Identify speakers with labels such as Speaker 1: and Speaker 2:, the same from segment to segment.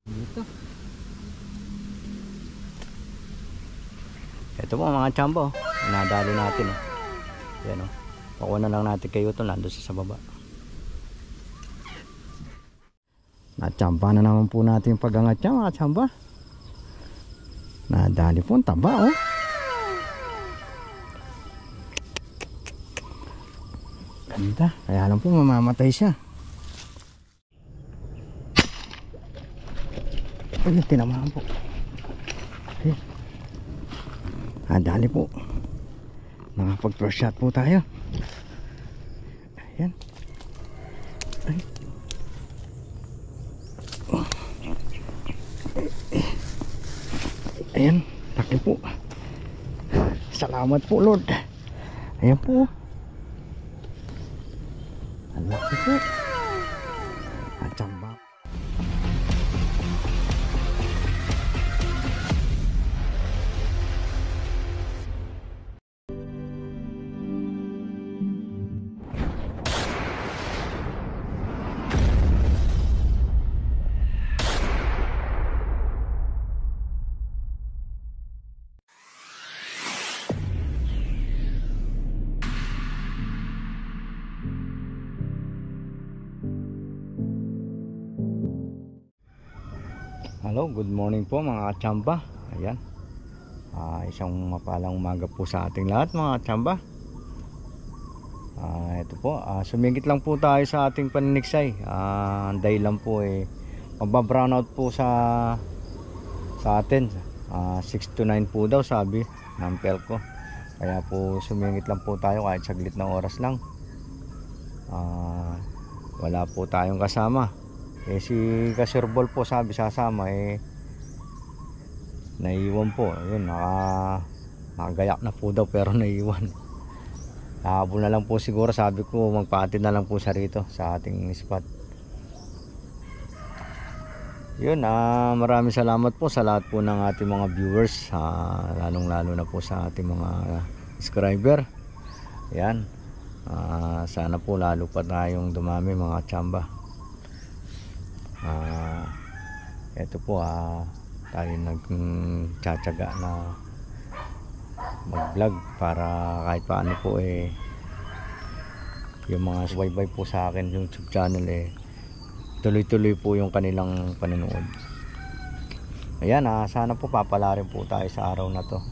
Speaker 1: Dito. Ito po mga chambo, nadali natin. Yan o. Pakuha na lang natin kayo ito, nandun sa baba. Nachamba na naman po natin yung pag-angat niya mga chamba. Nadali po ang taba oh. Ganda, kaya lang po mamamatay siya. Ay, tinamaan po. Okay. Nadali po. Nakapag first shot po tayo. Ayan. Ay. Ayan, laki po. Salamat po Lord. Ayan po. Ang laki po. At samba. Hello, good morning po mga kachamba. Ayan. Isang mapalang umaga po sa ating lahat mga kachamba. Ito po, sumingit lang po tayo sa ating paniniksay. Dahil lang po magba-brownout po sa atin. 6 to 9 po daw sabi ng Pelco. Kaya po sumingit lang po tayo kahit saglit na oras lang. Wala po tayong kasama. Si Kasirbol po sabi sasama naiwan po. Ayun, nakagayak na po daw pero naiwan. Habol na lang po siguro, sabi ko magpaatid na lang po siya rito sa ating spot. Yun, maraming salamat po sa lahat po ng ating mga viewers, lalong lalo na po sa ating mga subscriber. Ayan, sana po lalo pa tayong dumami mga chamba. Ito po tayo nagtsatsaga na mag vlog para kahit paano po yung mga subaybay po sa akin yung YouTube channel tuloy tuloy po yung kanilang panonood. Ayan, sana po papala rin po tayo sa araw na to.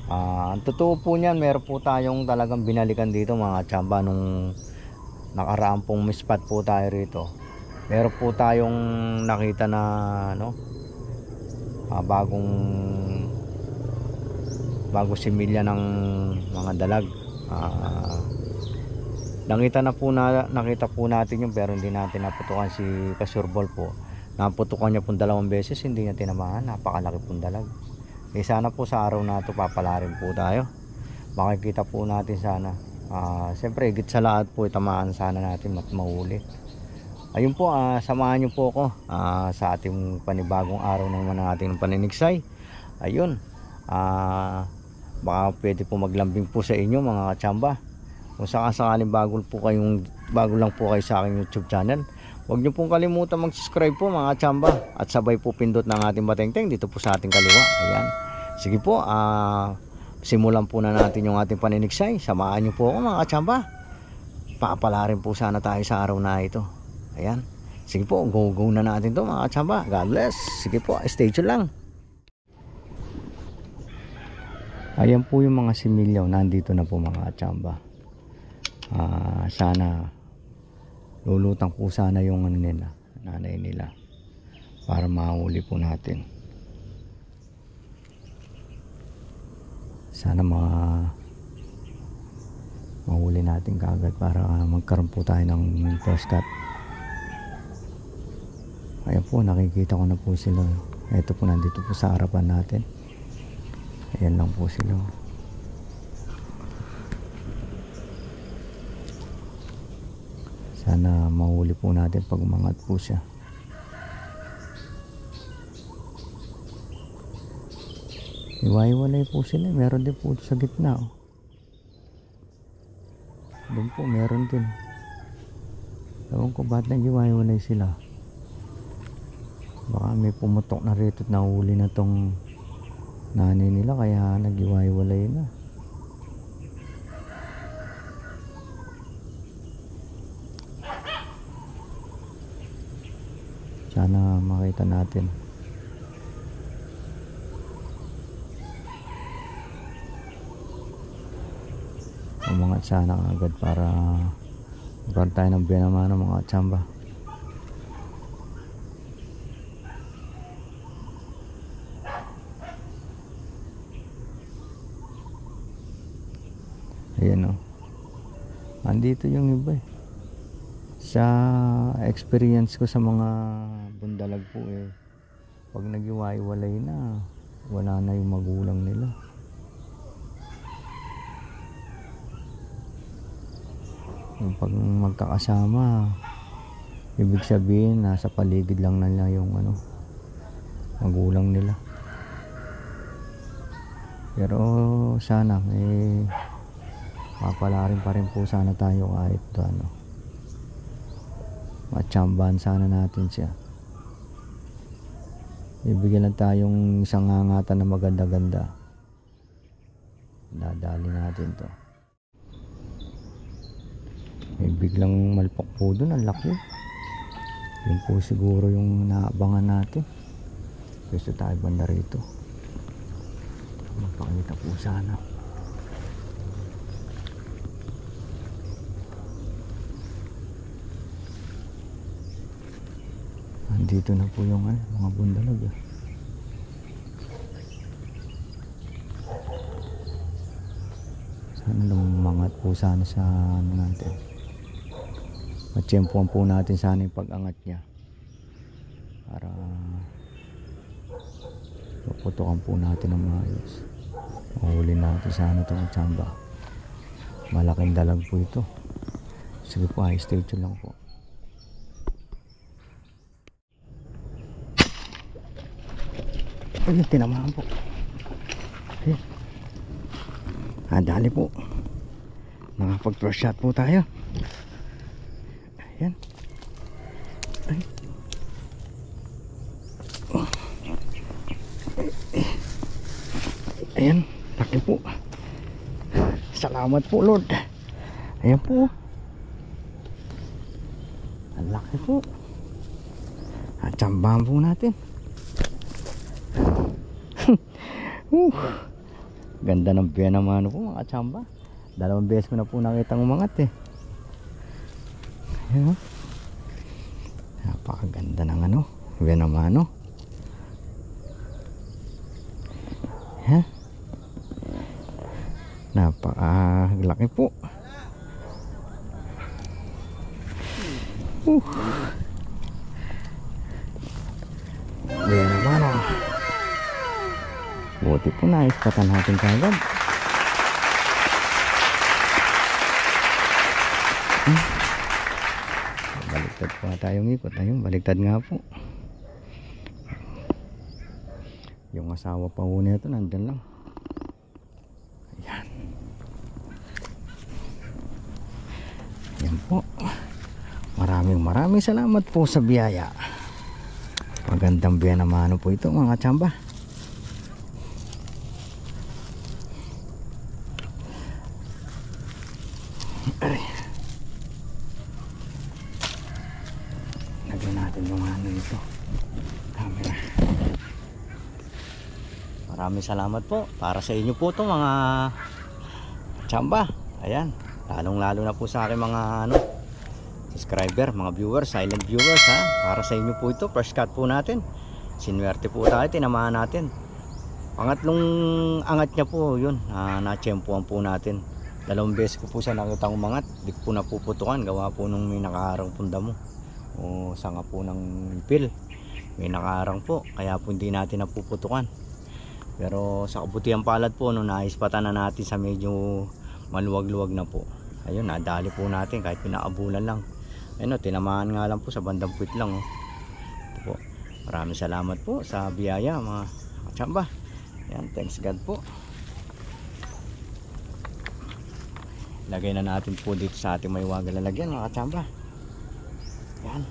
Speaker 1: Ang totoo po niyan, meron po tayong talagang binalikan dito mga chamba. Nung nakaraan pong spot po tayo rito, meron po tayong nakita na bagong similya ng mga dalag. Nakita po natin yung pero hindi natin naputukan si Kasurbol po. Naputukan niya pong 2 beses, hindi niya tinamaan. Napakalaki pong dalag. Sana po sa araw na ito papala rin po tayo. Makikita po natin sana. Siyempre higit sa lahat po tamaan sana natin at mahuli. Ayun po, samahan niyo po ako sa ating panibagong araw naman ng ating paniniksay. Ayun, baka pwede po maglambing po sa inyo mga kachamba. Kung sakaling bago lang po kayo sa aking YouTube channel, huwag niyo pong kalimutan mag-subscribe po mga kachamba. At sabay po pindot ng ating batengteng dito po sa ating kaliwa. Ayan, sige po, simulan po na natin yung ating paniniksay. Samahan niyo po ako mga kachamba. Papala rin po sana tayo sa araw na ito. Ayan, sige po, go na natin to mga kachamba. God bless. Sige po, stay tuned lang. Ayan po yung mga similyaw, nandito na po mga kachamba. Sana lulutang po sana yung nanay nila para mahuli po natin. Sana mahuli natin kaagad para magkaroon po tayo ng first cut. Ayan po, nakikita ko na po sila. Ito po, nandito po sa harapan natin. Ayan lang po sila. Sana mahuli po natin pag umangat po siya. Iwaiwalay po sila. Meron din po sa gitna. Doon po, meron din. Ewan ko ba't nag-iwaiwalay sila. Baka may pumutok na rito at nahuli na tong nanay nila kaya nag-iwaiwalay na. Sana makita natin. Umangat sana agad para magkaroon tayo ng binamana mga tsamba. Ayan o. Andito yung iba eh. Sa experience ko sa mga bundalag po eh, pag nag-iwaiwalay na, wala na yung magulang nila. Yung pag magkakasama, ibig sabihin nasa paligid lang nila yung magulang nila. Pero sana mapalarin pa rin po sana tayo kahit matsambahan sana natin siya. Ibigyan lang tayong isang ngangatan na maganda-ganda. Dadali natin to. Biglang malpak po doon, ang laki. Yun po siguro yung naabangan natin. Gusto tayo banda rito. Magpakita po sana. Andito na po yung mga bundalag eh. Sana lumangat po sana sa natin. Matsyempuan po natin sana yung pag-angat niya para maputukan po natin ang maayos. Mahuli natin sana itong tsamba. Malaking dalag po ito. Sige po, stay tuned lang po. Ayun, tinamaan po. Dali po. Nakapag-first shot po tayo. Ayan. Ay. Ayan, laki po. Salamat po Lord. Ayan po. Ang laki po. Tsambahan po natin. Ganda ng binamano po mga tsamba. 2 beses ko na po nakita umangat eh. Ayan, napakaganda ng binamano. Ayan, napakalaki po. Binamano. Buti po na ispatan natin kagad. Baliktad po na tayong ikot. Ayun, baliktad nga po. Yung asawa pa po nito nandyan lang. Ayan. Ayan po. Maraming salamat po sa biyaya. Magandang binamano po ito mga tsamba. Ay. Lagyan natin yung ito. Camera. Maraming salamat po. Para sa inyo po to mga tsamba. Ayan. Lalong lalo na po sa akin mga subscriber, mga viewers, silent viewers ha. Para sa inyo po ito. First cut po natin. Sinuwerte po tayo. Tinamaan natin. Pangatlong angat niya po yun. Na-tsempuan po natin. 2 beses ko po siya nakita umangat. Di po napuputukan. Gawa po nung may nakaharang punda mo. O sanga po ng pil. May nakaharang po. Kaya po hindi natin napuputukan. Pero sa kabutihan palad po, naispatan na natin sa medyo maluwag-luwag na po. Ayun, nadali po natin kahit pinaabulan lang. Ayun, tinamaan nga lang po sa bandang puwit lang. Ito po. Maraming salamat po sa biyaya mga tsamba. Yan, thanks God po. Lagay na natin po dito sa ating may waga lalagyan mga tsamba. Yan.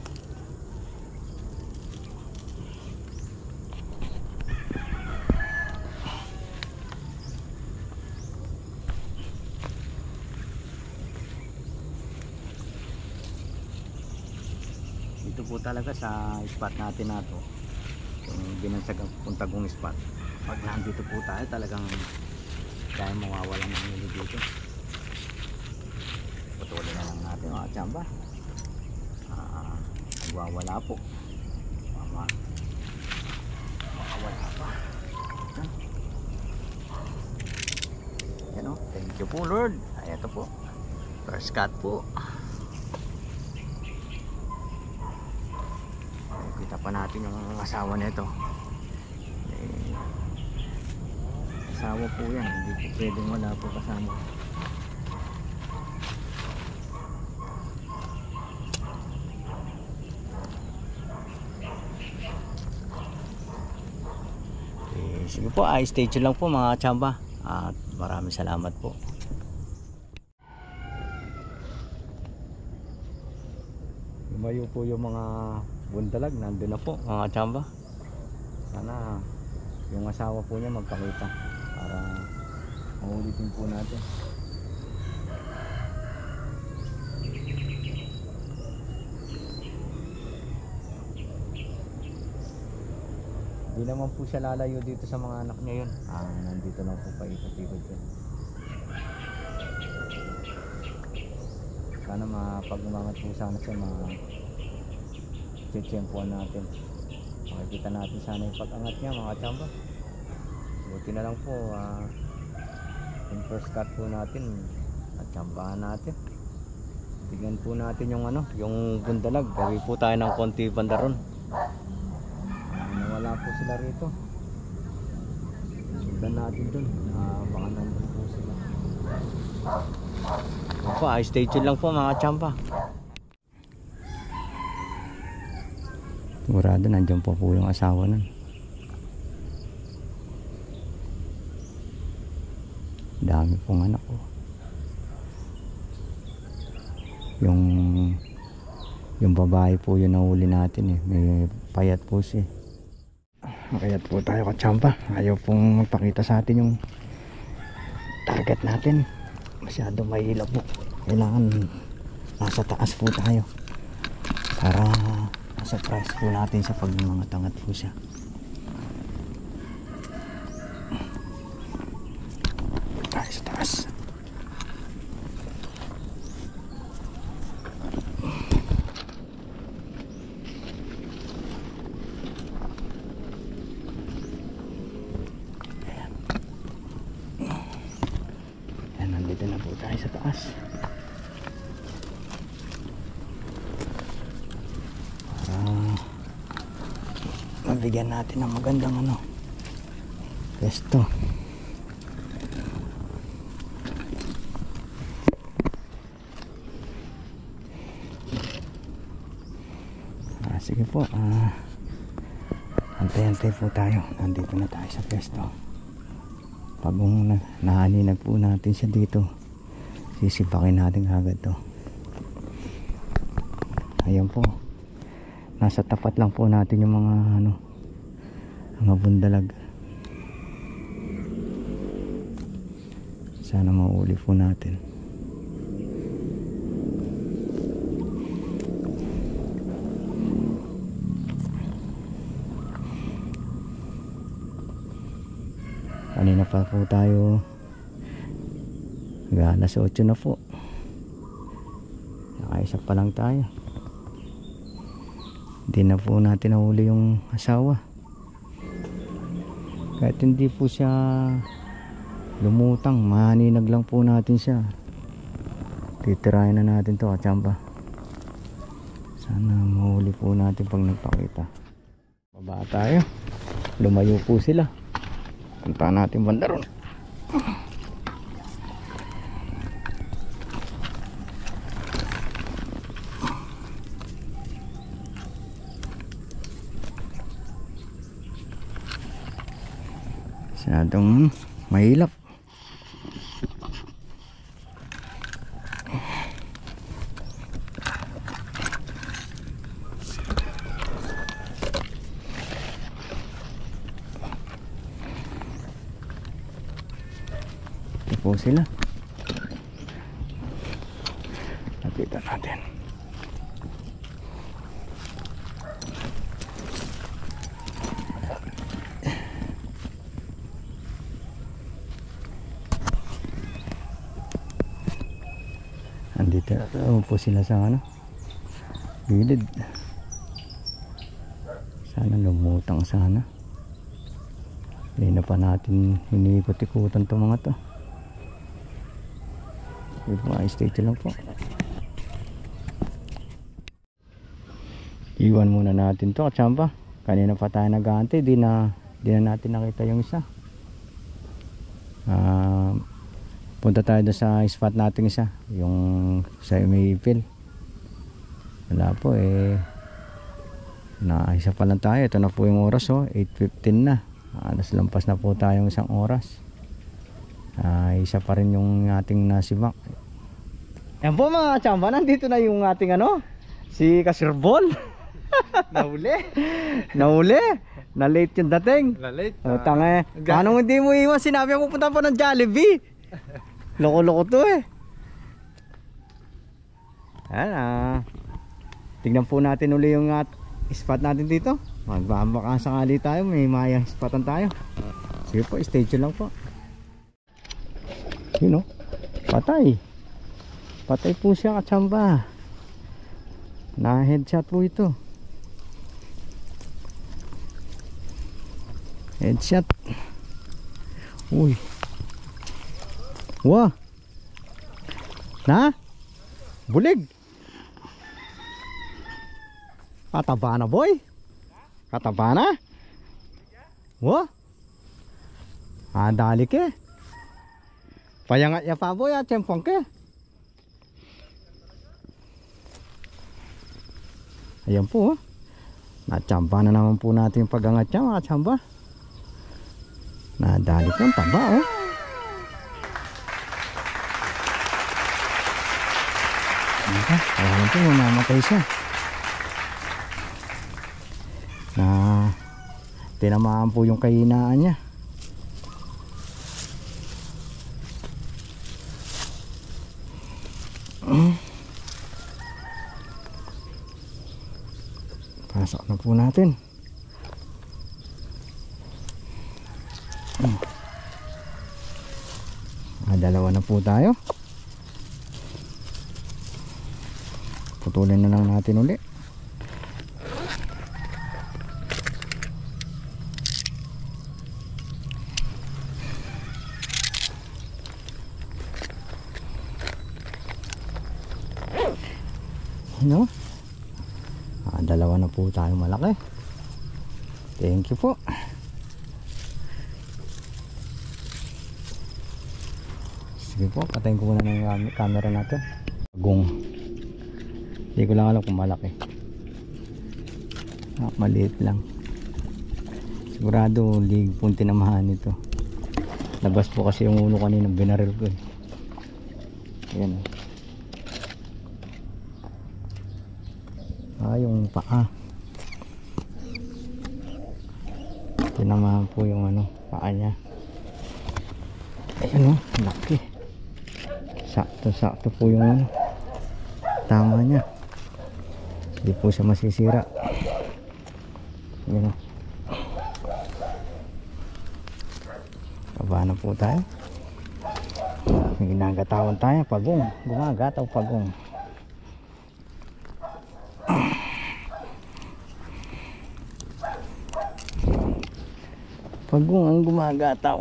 Speaker 1: po talaga sa spot natin na to, yung binansagang puntagong spot. Pag nandito po tayo talagang tayo mawawalan ng huli dito. Patuloy na lang natin mga tsamba. Nagwawala po. Makawala pa. Yan o. Thank you po Lord. Ay ito po. First cut po. Kita pa natin yung asawa nito. Asawa po yan. Hindi po pwedeng wala po kasama. Sige po, stay tuned lang po mga tsamba at maraming salamat po. Lumayo po yung mga bundalag, nandun na po mga tsamba. Sana yung asawa po niya magpakita para maulitin po natin. Hindi naman po siya lalayo dito sa mga anak niya yun. Nandito lang po paikot-ikot yun. Sana pag umangat po sana siya ma-tsempuan natin. Makikita natin sana yung pag-angat niya mga tsamba. Buti na lang po yung first cut po natin at tsambahan natin. Tignan po natin yung yung bundalag. Gawin po tayo ng konti banda ron. Nawala po sila rito. Sundan natin dun. Baka nandun po sila. Opo, stay tuned lang po mga tsamba. Sigurado nandiyan po yung asawa nun. Dami pong anak ko. Yung babae po yun nahuli natin eh. May payat po siya. Makayat po tayo katsamba. Ayaw pong magpakita sa atin yung target natin. Masyado mahilap po. Kailangan nasa taas po tayo para nasa price po natin sa pag mga tangat po siya. Tayo sa taas. Nandito na po tayo sa taas para mabigyan natin ng magandang pesto. Sige po, antay-antay po tayo. Nandito na tayo sa pesto. Pag nahaninag po natin siya dito, sisipakin natin agad to. Ayan po, nasa tapat lang po natin yung mga bundalag. Sana mauli po natin. Kanina pa po tayo, alas 8 na po. Nakaisa pa lang tayo. Hindi na po natin nahuli yung asawa. Kahit hindi po siya lumutang, mahaninag lang po natin siya. Titirahin na natin to katsamba. Sana mahuli po natin pag nagpakita. Baba tayo. Lumayo po sila. Punta natin banda ron. Masyadong mahilap. Ito po sila. Lapitan natin. Nandito po sila sa ano, gilid. Sana lumutang sana. Hindi na pa natin hiniikot-ikutan itong mga to. Hindi po, stay lang po. Iwan muna natin to, katsamba. Kanina pa tayo nag-aantay, di na natin nakita yung isa. Punta tayo doon sa spot natin isa, yung sa Mayfield. Wala po na isa pa lang tayo. Ito na po yung oras, 8:15 na. Alas lampas na po tayong isang oras. Isa pa rin yung ating nasibak. Yan po mga tsamba, nandito na yung ating si Kasirbol. Nahuli. Na late yung dating. Anong hindi mo iwan? Sinabi ako pupunta pa ng Jollibee. Loko-loko to Ayan, tignan po natin uli yung spot natin dito. Magbabaka sakali tayo, may mayang spotan tayo. Sige po, stay tuned lang po. Yun patay po siya katsamba. Na headshot po ito. Headshot. Uy, wah, na bulig. Kataba na boy. Kataba na. Wah, dali ke. Payangat ya pa boy, tsempong ke. Ayan po, natsamba na naman po natin yung pag-angat niya mga tsamba. Nadali po ang taba Ayan po, mamamatay siya. Tinamaan po yung kahinaan niya. Pasok na po natin. Dalawa na po tayo. Putulin na lang natin uli. Dalawa na po tayo malaki. Thank you po. Sige po, patayin ko muna ng camera natin. Pagong. Hindi ko lang alam kung malaki. Maliit lang. Sigurado lig po tinamahan nito. Labas po kasi yung ulo kanina binaril ko Ayan yung paa. Tinamahan po yung paa niya. Ayan laki. Sakto po yung tama niya. Hindi po siya masisira. Ayan Kaba na po tayo. Ginagatawan tayo. Pagong. Gumagataw pagong. Pagong ang gumagataw.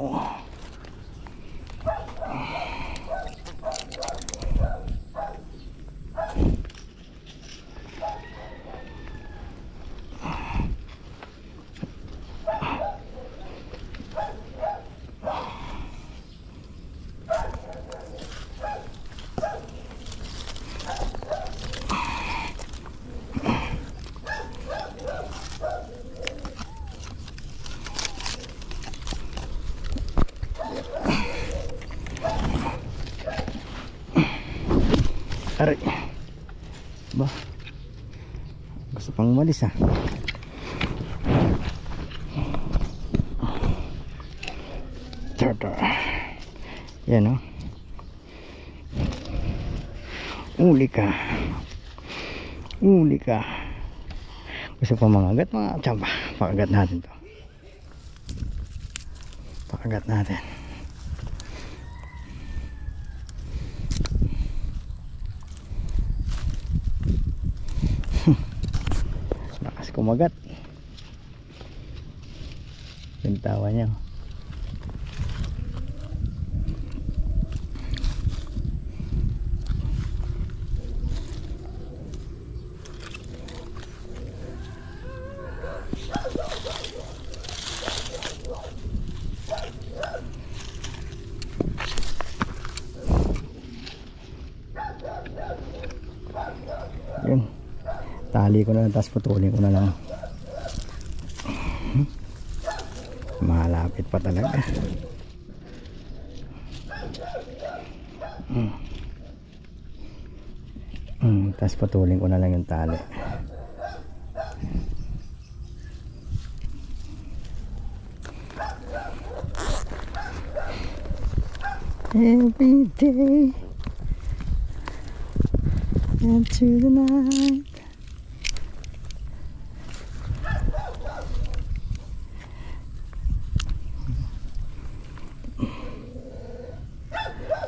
Speaker 1: Aray. Ba. Gusto pang umalis Tada. Yan Uli ka. Gusto pa mangagat mga tsamba. Pakagat natin to. Pakagat natin. kumagat. Yung tawa niya. Yun, tali ko na lang tapos putulin ko na lang. Malapit pa talaga. Tapos putulin ko na lang yung tali. Every day into the night.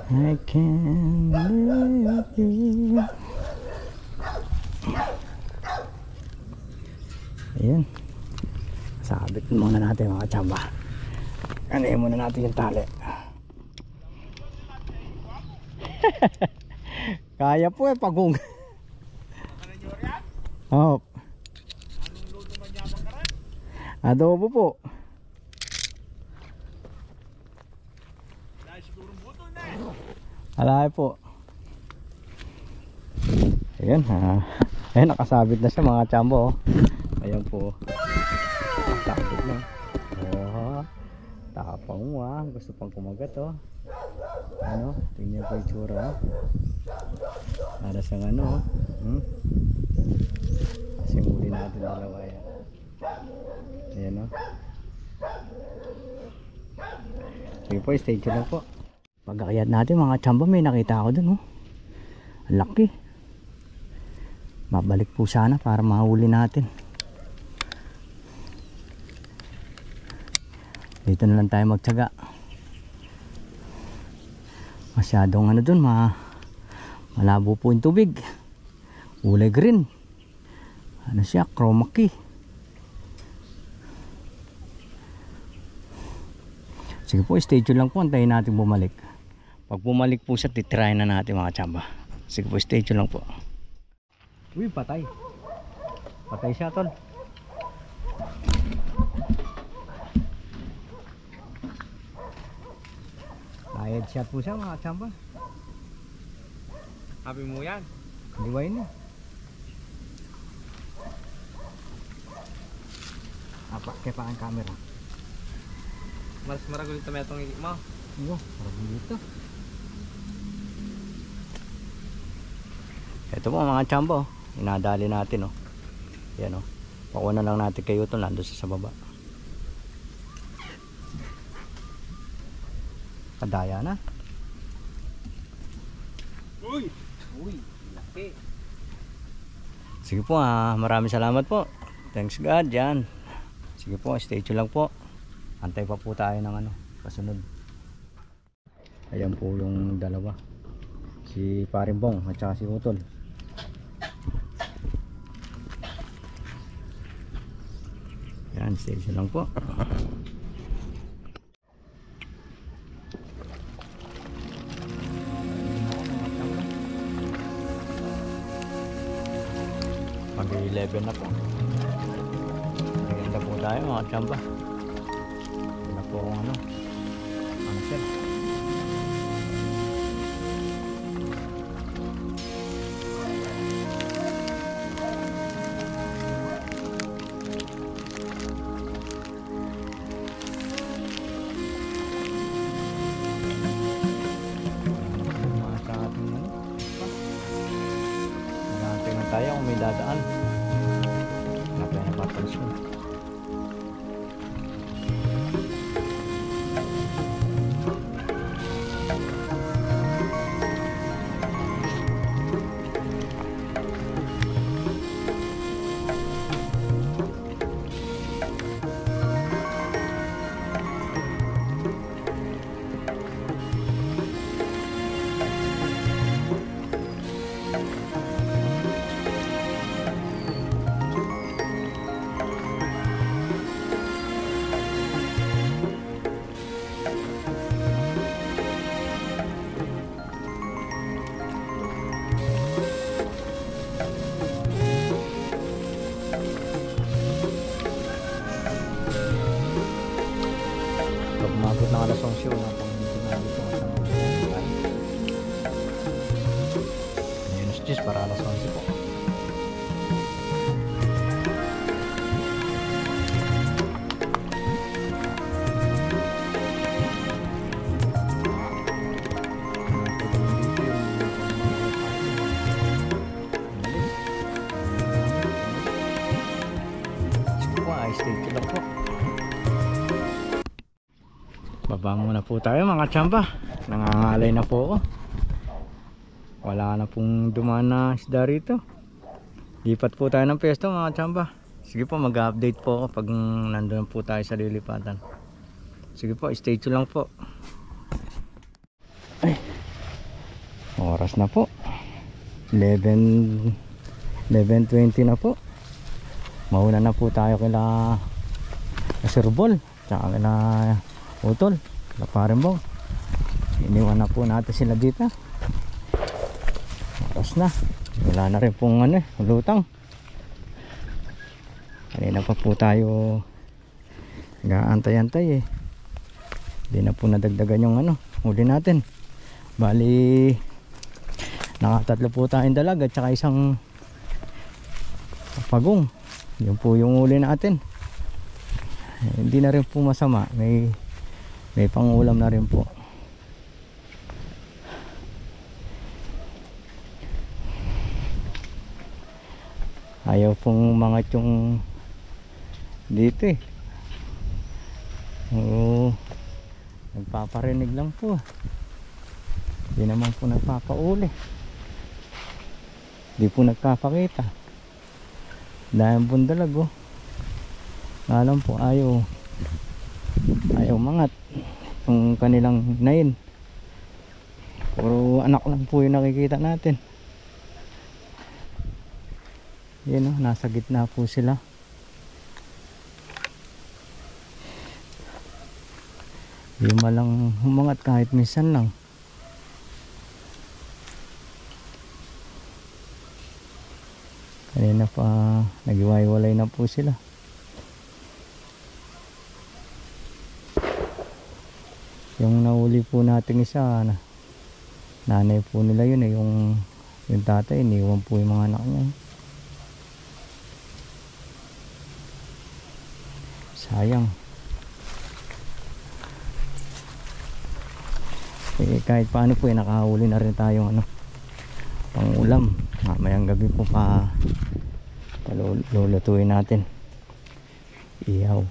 Speaker 1: I can't live you. Ayan. Sabit muna natin mga tsamba. Kanayin muna natin yung tali. Kaya po pagong. Oh. Adobo po. Alay po. Ayan ha. Ayan, nakasabit na siya mga chambo. Ayan po. Sabit na. Oh, tapang mo ha. Gusto pang kumagat oh. Ano? Tingnan po yung tsura oh. Para sa ano oh. Kasi huli natin dalawa yan. Ayan oh. Sige po, stay tuned lang po. Pag-akayat natin mga tsamba, may nakita ako dun oh. Ang laki. Mabalik po sana para mahuli natin. Dito na lang tayo magtyaga. Masyadong ano dun, malabo po yung tubig. Kulay green. Ano siya, chroma key. Sige po, stay tuned lang po, antayin natin bumalik. Pag bumalik po siya, titry na natin mga tsamba. Sige po, stay tuned lang po. Uy, patay. Patay siya tol. Headshot po siya mga tsamba.
Speaker 2: Sabi mo yan.
Speaker 1: Liway niya. Apa, kaya pa ang camera.
Speaker 2: Mas maragol ito may itong higit mo.
Speaker 1: Iyo, parang dito. Ito po mga tsamba oh. Inadali natin oh. Yan oh. Pakuha na lang natin kayo ito. Nandun sa baba. Kadaya na.
Speaker 2: Uy! Uy! Laki!
Speaker 1: Sige po maraming salamat po. Thanks God yan. Sige po, stay tuned lang po. Antay pa po tayo ng ano, kasunod. Ayan po yung dalawa. Si Parimbong at saka si Utol. Yan, stay tuned lang po. Mag-11 na po. Maganda po tayo mga tsamba. Wala po akong ano siya. Tayo kung may dadaan. Napay na papalusyon. ng alas 11 na kung hindi na dito sa mga ayun, just para alas 11 po. Stay lang po. Baba muna po tayo mga tsamba. Nangangalay na po ako. Wala na pong dumaan na isda rito. Lipat po tayo ng pwesto mga tsamba. Sige po, mag-update po ako pag nandun po tayo sa lilipatan. Sige po, stay tuned lang po. Ay, oras na po 11:20 na po. Mauna na po tayo kila Surbol tsaka kila Utol, kila Parembong. Iniwan na po natin sila dito. Oras na, wala na rin pong lutang. Kanina pa po tayo nag-aantay-antay hindi na po nadagdagan yung huli natin. Bali nakatatlo po tayong dalag at saka isang pagong. Yun po yung huli natin. Hindi na rin po masama, may pangulam na rin po. Ayaw pong mangat yung dito oo, nagpaparinig lang po. Hindi naman po nagpapauli, hindi po nagpapakita. Dahil bundalag alam po ayaw mangat yung kanilang nain. Puro anak lang po yung nakikita natin. Yan nasa gitna po sila. Di malang humangat kahit minsan lang. Kanina pa nagiwaiwalay na po sila. Yung nahuli po natin isa nanay po nila yun yung tatay iniwan po yung mga anak niya. Sayang. Kahit paano po nakahuli na rin tayong pang ulam. Mamayang gabi po lulutuin natin. Ihaw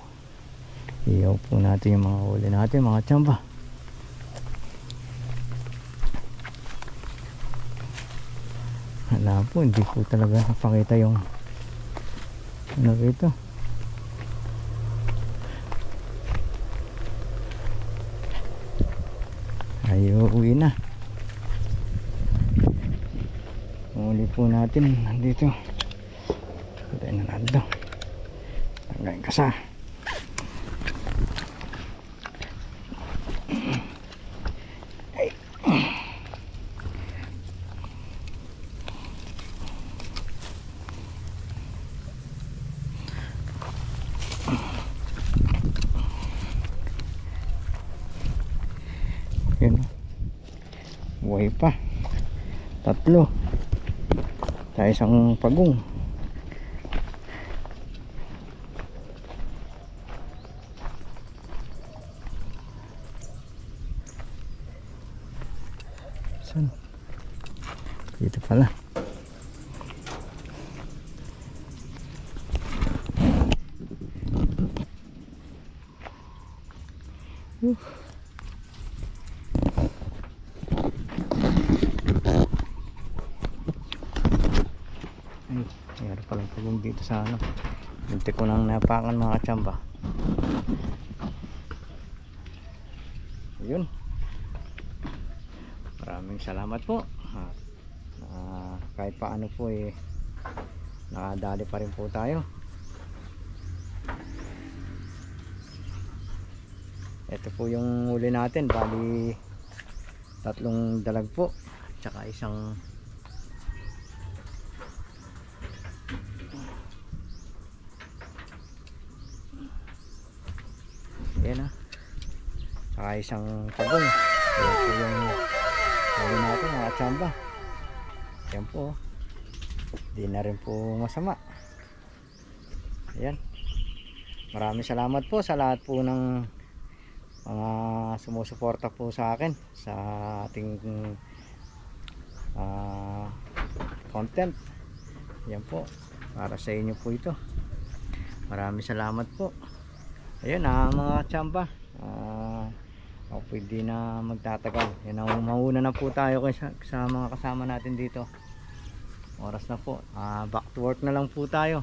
Speaker 1: po natin yung mga huli natin mga tsamba. Wala po, hindi po talaga napakita yung rito. Ayaw uwi na. Huli po natin dito. Tayo na nando. Tanggain kasa. Ay. Yun. Buhay pa. Tatlo. Sa isang pagong. Saan? Dito pala. Mayroon palang pagong dito sa hindi ko nang napakan mga tsamba. Ayun, maraming salamat po. Kahit paano po nakadali pa rin po tayo. Ito po yung huli natin, bali 3 dalag po tsaka isang yan saka isang pagong. Ayan po yung huli natin mga tsamba. Ayan po. Di na rin po masama. Ayan. Maraming salamat po sa lahat po ng mga sumusuporta po sa akin sa ating content. Ayan po. Para sa inyo po ito. Maraming salamat po. Ayan mga tsamba. Ako pwede na magtatagal. Yan, mauna na po tayo sa mga kasama natin dito. Oras na po. Back to work na lang po tayo.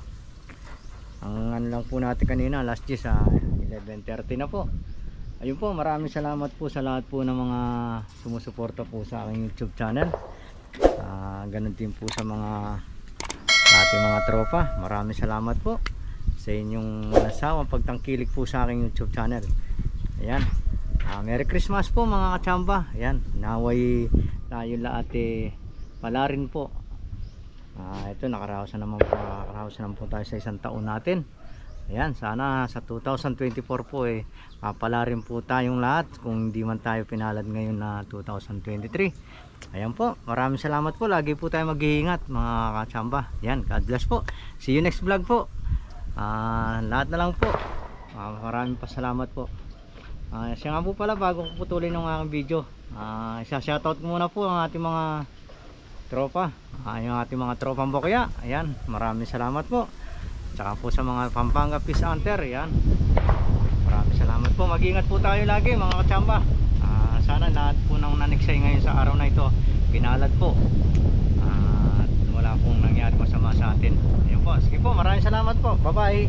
Speaker 1: Ang ano lang po natin kanina, last year sa 11:30 na po. Ayun po, maraming salamat po sa lahat po ng mga sumusuporta po sa aking YouTube channel. Ganun din po sa ating mga tropa. Maraming salamat po sa inyong walang pagtangkilik po sa aking YouTube channel. Ayan. Merry Christmas po mga katsamba. Ayan, naway tayo lahat pala rin po. Ito nakaraos na naman po tayo sa isang taon natin. Ayan, sana sa 2024 po papala rin po tayong lahat kung hindi man tayo pinalad ngayon na 2023. Ayan po, maraming salamat po. Lagi po tayo mag-iingat mga katsamba. Ayan, God bless po. See you next vlog po. Lahat na lang po. Maraming pasalamat po. Siya nga po pala, bago ko putulin ng aking video, isa-shoutout ko muna po ang ating mga tropa, yung ating mga tropang bokya. Ayan, maraming salamat po. Tsaka po sa mga Pampanga Peace Hunter. Ayan, maraming salamat po. Mag-ingat po tayo lagi mga katsamba. Sana lahat po ng naniksay ngayon sa araw na ito pinalad po, at wala pong nangyari masama sa atin. Ayun po, sige po, maraming salamat po. Bye bye.